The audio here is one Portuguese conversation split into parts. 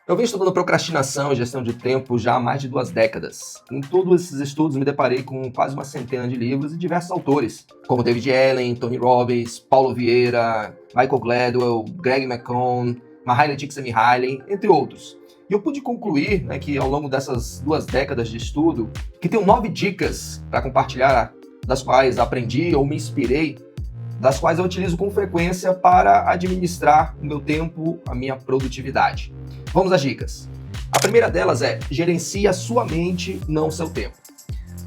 Eu venho estudando procrastinação e gestão de tempo já há mais de 2 décadas. Em todos esses estudos me deparei com quase uma centena de livros e diversos autores, como David Allen, Tony Robbins, Paulo Vieira, Michael Gladwell, Greg McKeown, Mihaly Csikszentmihalyi, entre outros. E eu pude concluir, que ao longo dessas 2 décadas de estudo, que tenho 9 dicas para compartilhar, das quais aprendi ou me inspirei, das quais eu utilizo com frequência para administrar o meu tempo, a minha produtividade. Vamos às dicas. A primeira delas é: gerencie a sua mente, não o seu tempo.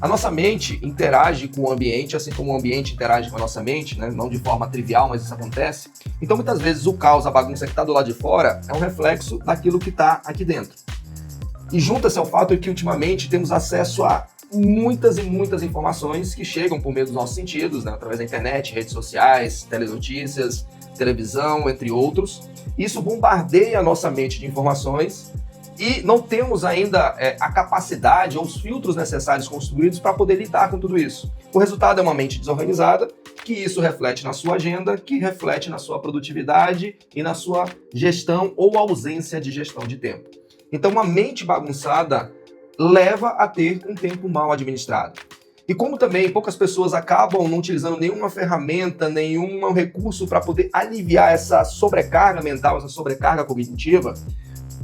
A nossa mente interage com o ambiente, assim como o ambiente interage com a nossa mente, não de forma trivial, mas isso acontece. Então, muitas vezes, o caos, a bagunça que está do lado de fora é um reflexo daquilo que está aqui dentro. E junta-se ao fato de que, ultimamente, temos acesso a muitas e muitas informações que chegam por meio dos nossos sentidos, através da internet, redes sociais, telenotícias, televisão, entre outros. Isso bombardeia a nossa mente de informações e não temos ainda a capacidade ou os filtros necessários construídos para poder lidar com tudo isso. O resultado é uma mente desorganizada, que isso reflete na sua agenda, que reflete na sua produtividade e na sua gestão ou ausência de gestão de tempo. Então, uma mente bagunçada leva a ter um tempo mal administrado. E como também poucas pessoas acabam não utilizando nenhuma ferramenta, nenhum recurso para poder aliviar essa sobrecarga mental, essa sobrecarga cognitiva,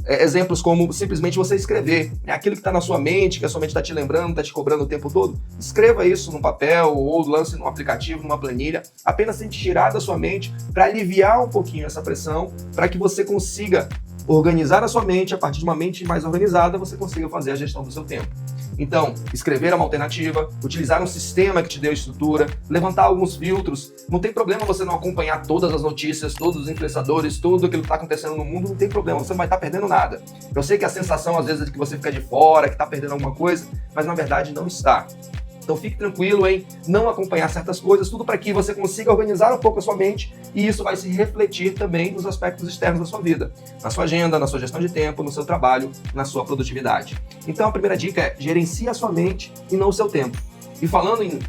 exemplos como simplesmente você escrever. Aquilo que está na sua mente, que a sua mente está te lembrando, está te cobrando o tempo todo, escreva isso num papel ou lance num aplicativo, numa planilha, apenas tente tirar da sua mente para aliviar um pouquinho essa pressão, para que você consiga organizar a sua mente. A partir de uma mente mais organizada, você consiga fazer a gestão do seu tempo. Então, escrever é uma alternativa, utilizar um sistema que te dê estrutura, levantar alguns filtros. Não tem problema você não acompanhar todas as notícias, todos os influenciadores, tudo aquilo que está acontecendo no mundo, não tem problema, você não vai estar perdendo nada. Eu sei que a sensação às vezes é de que você fica de fora, que está perdendo alguma coisa, mas na verdade não está. Então fique tranquilo em não acompanhar certas coisas, tudo para que você consiga organizar um pouco a sua mente e isso vai se refletir também nos aspectos externos da sua vida, na sua agenda, na sua gestão de tempo, no seu trabalho, na sua produtividade. Então a primeira dica é: gerencie a sua mente e não o seu tempo. E falando em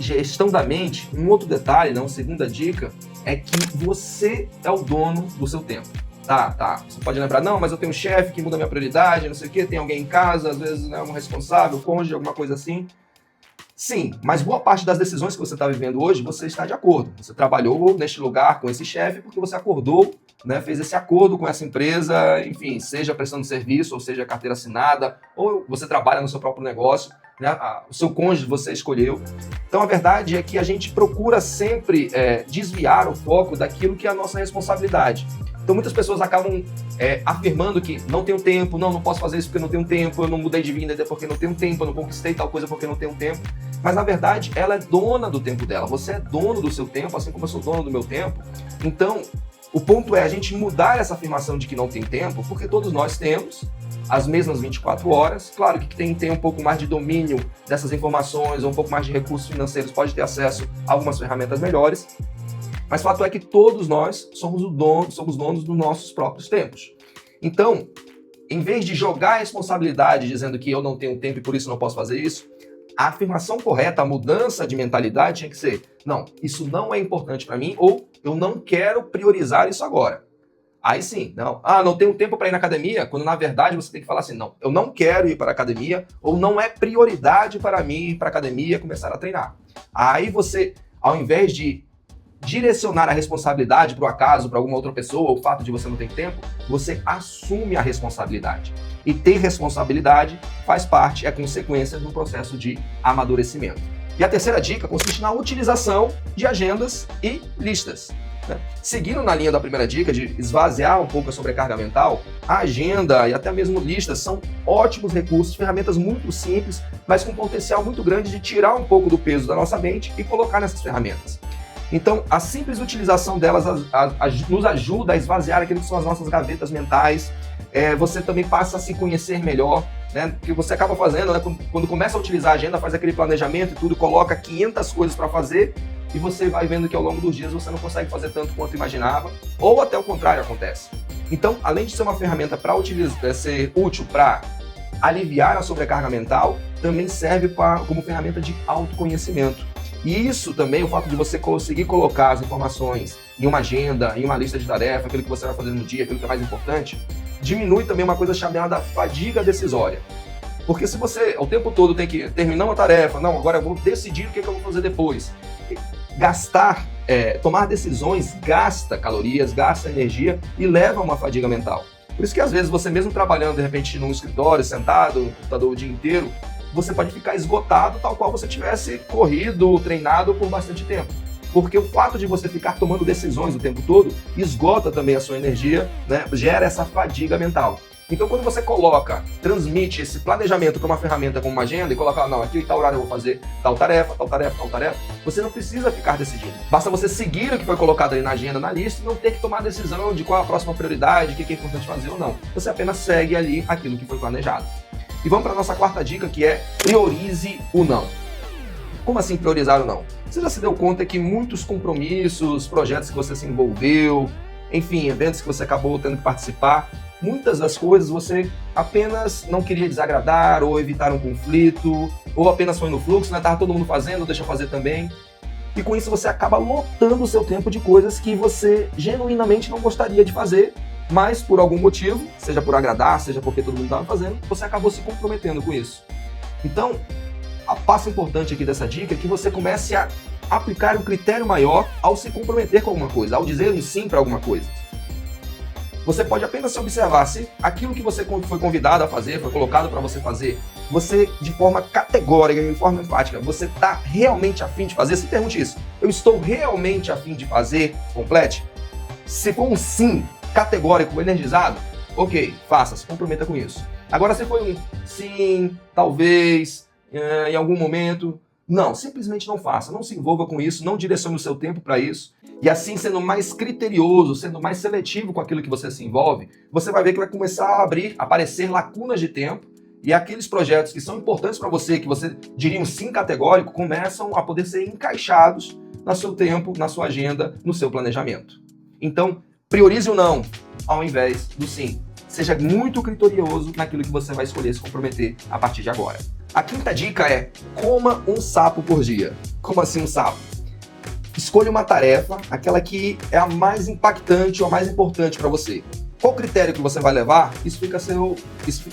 gestão da mente, um outro detalhe, uma segunda dica, é que você é o dono do seu tempo. Tá. Você pode lembrar, não, mas eu tenho um chefe que muda a minha prioridade, não sei o quê, tem alguém em casa, às vezes um responsável, cônjuge, alguma coisa assim. Sim, mas boa parte das decisões que você está vivendo hoje, você está de acordo. Você trabalhou neste lugar com esse chefe porque você acordou, fez esse acordo com essa empresa, enfim, seja prestando serviço, ou seja carteira assinada, ou você trabalha no seu próprio negócio, o seu cônjuge você escolheu. Então a verdade é que a gente procura sempre desviar o foco daquilo que é a nossa responsabilidade. Então muitas pessoas acabam afirmando que não tenho tempo, não posso fazer isso porque não tenho tempo, eu não mudei de vida porque não tenho tempo, eu não conquistei tal coisa porque não tenho tempo. Mas na verdade ela é dona do tempo dela, você é dono do seu tempo, assim como eu sou dono do meu tempo. Então o ponto é a gente mudar essa afirmação de que não tem tempo, porque todos nós temos as mesmas 24 horas. Claro que quem tem um pouco mais de domínio dessas informações, ou um pouco mais de recursos financeiros, pode ter acesso a algumas ferramentas melhores. Mas o fato é que todos nós somos donos dos nossos próprios tempos. Então, em vez de jogar a responsabilidade dizendo que eu não tenho tempo e por isso não posso fazer isso, a afirmação correta, a mudança de mentalidade tinha que ser: não, isso não é importante para mim, ou eu não quero priorizar isso agora. Aí sim, não tenho tempo para ir na academia, quando na verdade você tem que falar assim: não, eu não quero ir para a academia, ou não é prioridade para mim ir para a academia e começar a treinar. Aí você, ao invés de direcionar a responsabilidade para o acaso, para alguma outra pessoa, o fato de você não ter tempo, você assume a responsabilidade. E ter responsabilidade faz parte, é consequência do processo de amadurecimento. E a terceira dica consiste na utilização de agendas e listas. Seguindo na linha da primeira dica de esvaziar um pouco a sobrecarga mental, a agenda e até mesmo listas são ótimos recursos, ferramentas muito simples, mas com potencial muito grande de tirar um pouco do peso da nossa mente e colocar nessas ferramentas. Então, a simples utilização delas nos ajuda a esvaziar aquilo que são as nossas gavetas mentais. Você também passa a se conhecer melhor, que você acaba fazendo, quando começa a utilizar a agenda, faz aquele planejamento e tudo, coloca 500 coisas para fazer e você vai vendo que ao longo dos dias você não consegue fazer tanto quanto imaginava, ou até o contrário acontece. Então, além de ser uma ferramenta para ser útil para aliviar a sobrecarga mental, também serve como ferramenta de autoconhecimento. E isso também, o fato de você conseguir colocar as informações em uma agenda, em uma lista de tarefas, aquilo que você vai fazer no dia, aquilo que é mais importante, diminui também uma coisa chamada fadiga decisória. Porque se você o tempo todo tem que terminar uma tarefa, não, agora eu vou decidir o que eu vou fazer depois. Tomar decisões gasta calorias, gasta energia e leva a uma fadiga mental. Por isso que às vezes você mesmo trabalhando de repente num escritório, sentado no computador o dia inteiro, você pode ficar esgotado tal qual você tivesse corrido, treinado por bastante tempo. Porque o fato de você ficar tomando decisões o tempo todo esgota também a sua energia, né? Gera essa fadiga mental. Então, quando você transmite esse planejamento para uma ferramenta como uma agenda e coloca, não, aqui em tal horário eu vou fazer tal tarefa, tal tarefa, tal tarefa, você não precisa ficar decidindo. Basta você seguir o que foi colocado ali na agenda, na lista, e não ter que tomar decisão de qual a próxima prioridade, o que é importante fazer ou não. Você apenas segue ali aquilo que foi planejado. E vamos para a nossa quarta dica, que é priorize o não. Como assim priorizar o não? Você já se deu conta que muitos compromissos, projetos que você se envolveu, enfim, eventos que você acabou tendo que participar, muitas das coisas você apenas não queria desagradar ou evitar um conflito, ou apenas foi no fluxo, né? Tava todo mundo fazendo, deixa eu fazer também. E com isso você acaba lotando o seu tempo de coisas que você genuinamente não gostaria de fazer, mas por algum motivo, seja por agradar, seja porque todo mundo estava fazendo, você acabou se comprometendo com isso. Então, a passo importante aqui dessa dica é que você comece a aplicar um critério maior ao se comprometer com alguma coisa, ao dizer um sim para alguma coisa. Você pode apenas se observar se aquilo que você foi convidado a fazer, foi colocado para você fazer, você de forma categórica, de forma enfática, você está realmente a fim de fazer? Se pergunte isso. Eu estou realmente a fim de fazer? Complete. Se for um sim categórico, energizado, ok, faça, se comprometa com isso. Agora, se foi um sim, talvez, em algum momento, não, simplesmente não faça, não se envolva com isso, não direcione o seu tempo para isso. E assim, sendo mais criterioso, sendo mais seletivo com aquilo que você se envolve, você vai ver que vai começar a aparecer lacunas de tempo, e aqueles projetos que são importantes para você, que você diria um sim categórico, começam a poder ser encaixados no seu tempo, na sua agenda, no seu planejamento. Então, priorize o não ao invés do sim. Seja muito criterioso naquilo que você vai escolher se comprometer a partir de agora. A quinta dica é: coma um sapo por dia. Como assim um sapo? Escolha uma tarefa, aquela que é a mais impactante ou a mais importante para você. Qual critério que você vai levar, isso fica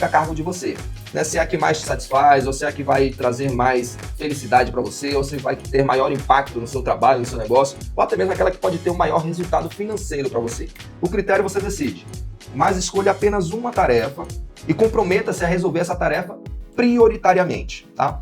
a cargo de você. Né? Se é a que mais te satisfaz, ou se é a que vai trazer mais felicidade para você, ou se vai ter maior impacto no seu trabalho, no seu negócio, ou até mesmo aquela que pode ter o maior resultado financeiro para você. O critério você decide, mas escolha apenas uma tarefa e comprometa-se a resolver essa tarefa prioritariamente, tá?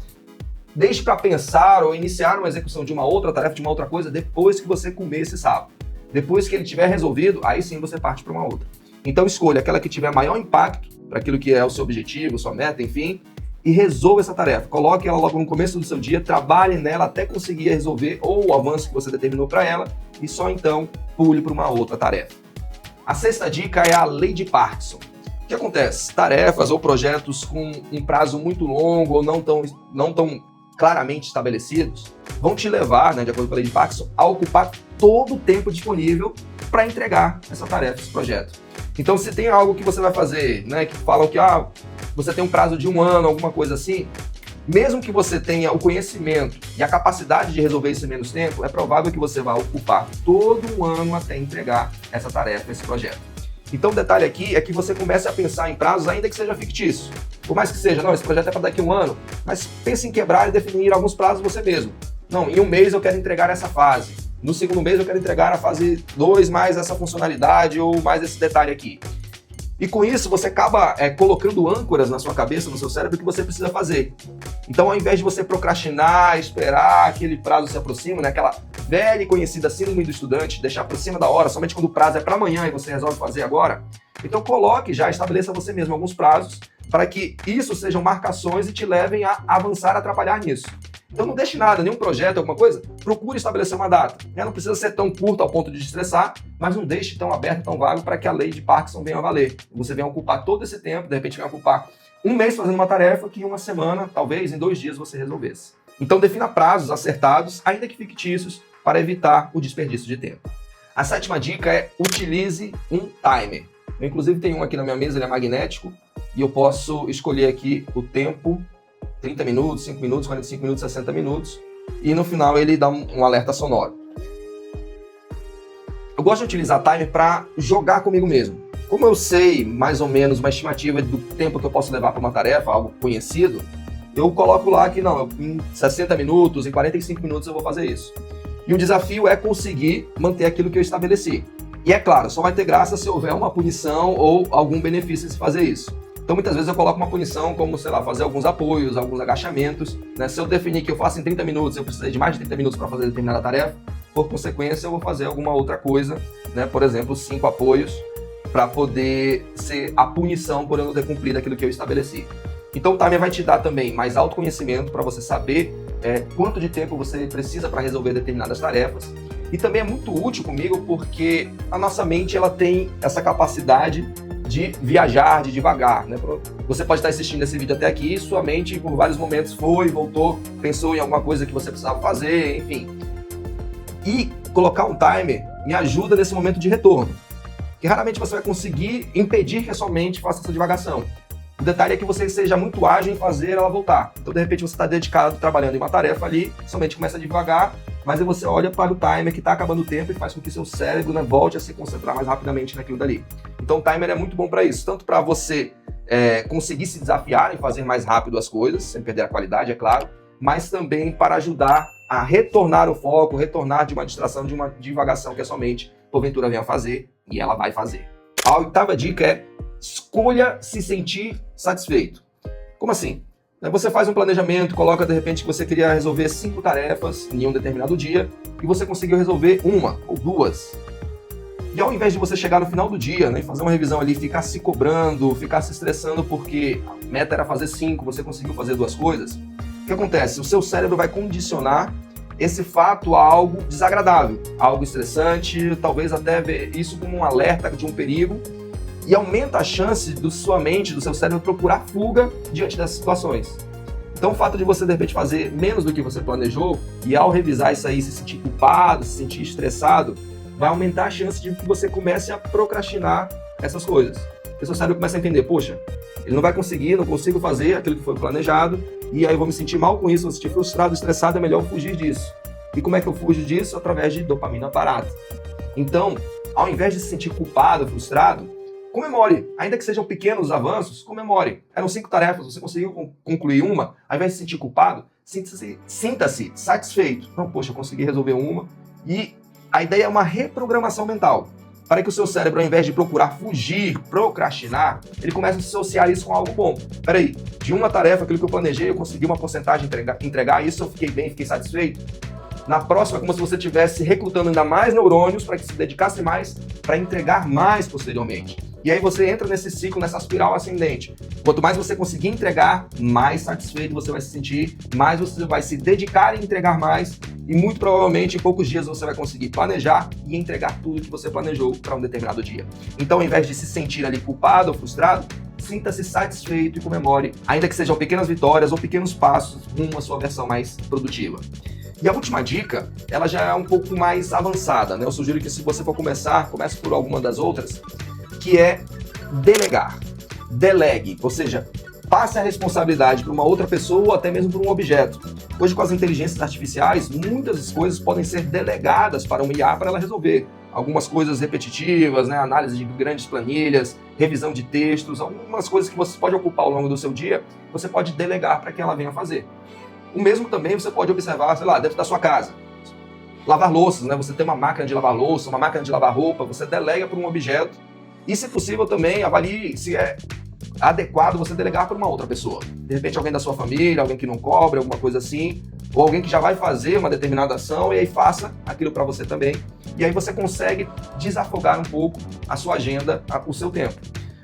Deixe para pensar ou iniciar uma execução de uma outra tarefa, de uma outra coisa, depois que você comer esse sapo. Depois que ele tiver resolvido, aí sim você parte para uma outra. Então escolha aquela que tiver maior impacto para aquilo que é o seu objetivo, sua meta, enfim, e resolva essa tarefa. Coloque ela logo no começo do seu dia, trabalhe nela até conseguir resolver ou o avanço que você determinou para ela, e só então pule para uma outra tarefa. A sexta dica é a lei de Parkinson. O que acontece? Tarefas ou projetos com um prazo muito longo ou não tão claramente estabelecidos vão te levar, né, de acordo com a lei de Parkinson, a ocupar todo o tempo disponível para entregar essa tarefa, esse projeto. Então, se tem algo que você vai fazer, né, que falam que você tem um prazo de 1 ano, alguma coisa assim, mesmo que você tenha o conhecimento e a capacidade de resolver isso em menos tempo, é provável que você vá ocupar todo um ano até entregar essa tarefa, esse projeto. Então, o detalhe aqui é que você comece a pensar em prazos, ainda que seja fictício. Por mais que seja, não, esse projeto é para daqui a 1 ano, mas pense em quebrar e definir alguns prazos você mesmo. Não, em 1 mês eu quero entregar essa fase. No segundo mês eu quero entregar a fase 2 mais essa funcionalidade ou mais esse detalhe aqui. E com isso você acaba colocando âncoras na sua cabeça, no seu cérebro, que você precisa fazer. Então, ao invés de você procrastinar, esperar aquele prazo se aproxime, né, aquela velha e conhecida síndrome do estudante, deixar por cima da hora, somente quando o prazo é para amanhã e você resolve fazer agora, então estabeleça você mesmo alguns prazos para que isso sejam marcações e te levem a avançar, a trabalhar nisso. Então não deixe nada, nenhum projeto, alguma coisa, procure estabelecer uma data. Não precisa ser tão curto ao ponto de estressar, mas não deixe tão aberto, tão vago para que a lei de Parkinson venha a valer. Você venha ocupar todo esse tempo, de repente venha ocupar 1 mês fazendo uma tarefa que em 1 semana, talvez em 2 dias você resolvesse. Então defina prazos acertados, ainda que fictícios, para evitar o desperdício de tempo. A 7ª dica é: utilize um timer. Eu inclusive tenho um aqui na minha mesa, ele é magnético, e eu posso escolher aqui o tempo, 30 minutos, 5 minutos, 45 minutos, 60 minutos, e no final ele dá um alerta sonoro. Eu gosto de utilizar timer para jogar comigo mesmo. Como eu sei mais ou menos uma estimativa do tempo que eu posso levar para uma tarefa, algo conhecido, eu coloco lá que não, em 60 minutos, em 45 minutos eu vou fazer isso. E o desafio é conseguir manter aquilo que eu estabeleci. E é claro, só vai ter graça se houver uma punição ou algum benefício de fazer isso. Então muitas vezes eu coloco uma punição como, sei lá, fazer alguns apoios, alguns agachamentos, né? Se eu definir que eu faço em 30 minutos, eu precisei de mais de 30 minutos para fazer determinada tarefa, por consequência eu vou fazer alguma outra coisa, né? Por exemplo, 5 apoios, para poder ser a punição por eu não ter cumprido aquilo que eu estabeleci. Então o timer vai te dar também mais autoconhecimento para você saber quanto de tempo você precisa para resolver determinadas tarefas. E também é muito útil comigo porque a nossa mente ela tem essa capacidade de viajar, de divagar, né? Você pode estar assistindo esse vídeo até aqui e sua mente por vários momentos foi, voltou, pensou em alguma coisa que você precisava fazer, enfim. E colocar um timer me ajuda nesse momento de retorno, que raramente você vai conseguir impedir que a sua mente faça essa divagação. O detalhe é que você seja muito ágil em fazer ela voltar. Então, de repente, você está dedicado, trabalhando em uma tarefa ali, sua mente começa a devagar, mas aí você olha para o timer que está acabando o tempo e faz com que seu cérebro, né, volte a se concentrar mais rapidamente naquilo dali. Então, o timer é muito bom para isso, tanto para você conseguir se desafiar em fazer mais rápido as coisas, sem perder a qualidade, é claro, mas também para ajudar a retornar o foco, retornar de uma distração, de uma divagação que a sua mente, porventura, venha fazer, e ela vai fazer. A 8ª dica é: escolha se sentir satisfeito. Como assim? Você faz um planejamento, coloca de repente que você queria resolver 5 tarefas em um determinado dia e você conseguiu resolver 1 ou 2. E ao invés de você chegar no final do dia, né, fazer uma revisão ali, ficar se cobrando, ficar se estressando porque a meta era fazer 5, você conseguiu fazer 2 coisas, o que acontece? O seu cérebro vai condicionar esse fato a algo desagradável, algo estressante, talvez até ver isso como um alerta de um perigo, e aumenta a chance da sua mente, do seu cérebro procurar fuga diante dessas situações. Então o fato de você de repente fazer menos do que você planejou e ao revisar isso aí se sentir culpado, se sentir estressado, vai aumentar a chance de que você comece a procrastinar essas coisas. Porque seu cérebro começa a entender, poxa, ele não vai conseguir, não consigo fazer aquilo que foi planejado, e aí eu vou me sentir mal com isso, vou me sentir frustrado, estressado, é melhor fugir disso. E como é que eu fujo disso? Através de dopamina barata. Então, ao invés de se sentir culpado, frustrado, comemore. Ainda que sejam pequenos avanços, comemore. Eram 5 tarefas, você conseguiu concluir uma, ao invés de se sentir culpado, sinta-se satisfeito. Então, poxa, eu consegui resolver uma. E a ideia é uma reprogramação mental, para que o seu cérebro, ao invés de procurar fugir, procrastinar, ele comece a associar isso com algo bom. Peraí, de uma tarefa, aquilo que eu planejei, eu consegui uma porcentagem entregar isso, eu fiquei bem, fiquei satisfeito. Na próxima, é como se você estivesse recrutando ainda mais neurônios para que se dedicasse mais, para entregar mais posteriormente. E aí você entra nesse ciclo, nessa espiral ascendente. Quanto mais você conseguir entregar, mais satisfeito você vai se sentir, mais você vai se dedicar em entregar mais, e muito provavelmente em poucos dias você vai conseguir planejar e entregar tudo que você planejou para um determinado dia. Então, ao invés de se sentir ali culpado ou frustrado, sinta-se satisfeito e comemore, ainda que sejam pequenas vitórias ou pequenos passos rumo à sua versão mais produtiva. E a última dica, ela já é um pouco mais avançada, né? Eu sugiro que se você for começar, comece por alguma das outras, que é delegar. Delegue, ou seja, passe a responsabilidade para uma outra pessoa ou até mesmo para um objeto. Hoje, com as inteligências artificiais, muitas coisas podem ser delegadas para uma IA para ela resolver. Algumas coisas repetitivas, né? Análise de grandes planilhas, revisão de textos, algumas coisas que você pode ocupar ao longo do seu dia, você pode delegar para que ela venha fazer. O mesmo também você pode observar, sei lá, dentro da sua casa. Lavar louças, né? Você tem uma máquina de lavar louça, uma máquina de lavar roupa, você delega para um objeto e, se possível, também avalie se é adequado você delegar para uma outra pessoa. De repente, alguém da sua família, alguém que não cobra, alguma coisa assim, ou alguém que já vai fazer uma determinada ação e aí faça aquilo para você também. E aí você consegue desafogar um pouco a sua agenda, o seu tempo.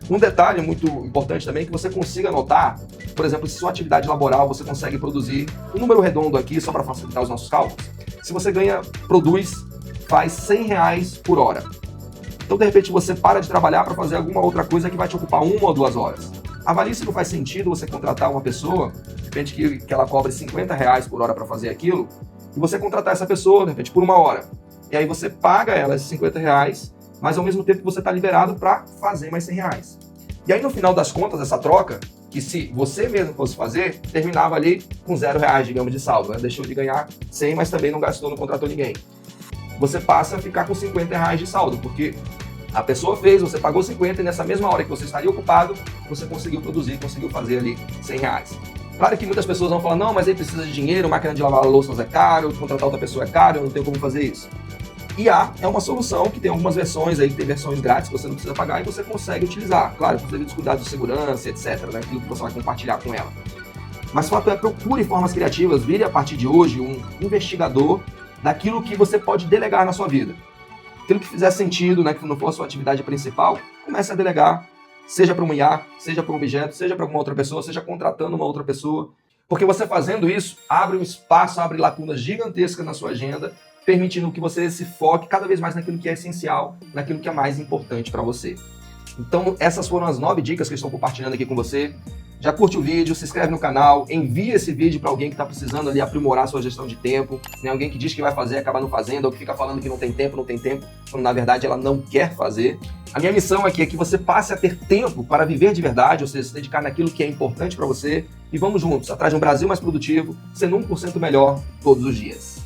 Um detalhe muito importante também é que você consiga anotar, por exemplo, se sua atividade laboral você consegue produzir um número redondo aqui, só para facilitar os nossos cálculos. Se você faz R$100 por hora. Então, de repente, você para de trabalhar para fazer alguma outra coisa que vai te ocupar 1 ou 2 horas. Avalie se não faz sentido você contratar uma pessoa, de repente que ela cobre R$50 por hora para fazer aquilo, e você contratar essa pessoa, de repente, por 1 hora. E aí você paga ela esses R$50, mas ao mesmo tempo você está liberado para fazer mais R$100. E aí, no final das contas, essa troca, que se você mesmo fosse fazer, terminava ali com R$0, digamos, de saldo, né? Deixou de ganhar 100, mas também não gastou, não contratou ninguém. Você passa a ficar com R$50 de saldo, porque A pessoa fez, você pagou 50 e nessa mesma hora que você estaria ocupado, você conseguiu produzir, conseguiu fazer ali R$100. Claro que muitas pessoas vão falar, não, mas aí precisa de dinheiro, máquina de lavar louças é caro, contratar outra pessoa é caro, eu não tenho como fazer isso. IA é uma solução que tem algumas versões aí, que tem versões grátis que você não precisa pagar e você consegue utilizar. Claro, com os cuidados de segurança, etc, né, aquilo que você vai compartilhar com ela. Mas o fato é, procure formas criativas, vire a partir de hoje um investigador daquilo que você pode delegar na sua vida. Aquilo que fizer sentido, né, que não for a sua atividade principal, comece a delegar, seja para um IA, seja para um objeto, seja para alguma outra pessoa, seja contratando uma outra pessoa. Porque você fazendo isso, abre um espaço, abre lacunas gigantescas na sua agenda, permitindo que você se foque cada vez mais naquilo que é essencial, naquilo que é mais importante para você. Então, essas foram as 9 dicas que eu estou compartilhando aqui com você. Já curte o vídeo, se inscreve no canal, envia esse vídeo para alguém que está precisando ali aprimorar a sua gestão de tempo, né? Alguém que diz que vai fazer e acaba não fazendo, ou que fica falando que não tem tempo, quando na verdade ela não quer fazer. A minha missão aqui é que você passe a ter tempo para viver de verdade, ou seja, se dedicar naquilo que é importante para você, e vamos juntos, atrás de um Brasil mais produtivo, sendo 1% melhor todos os dias.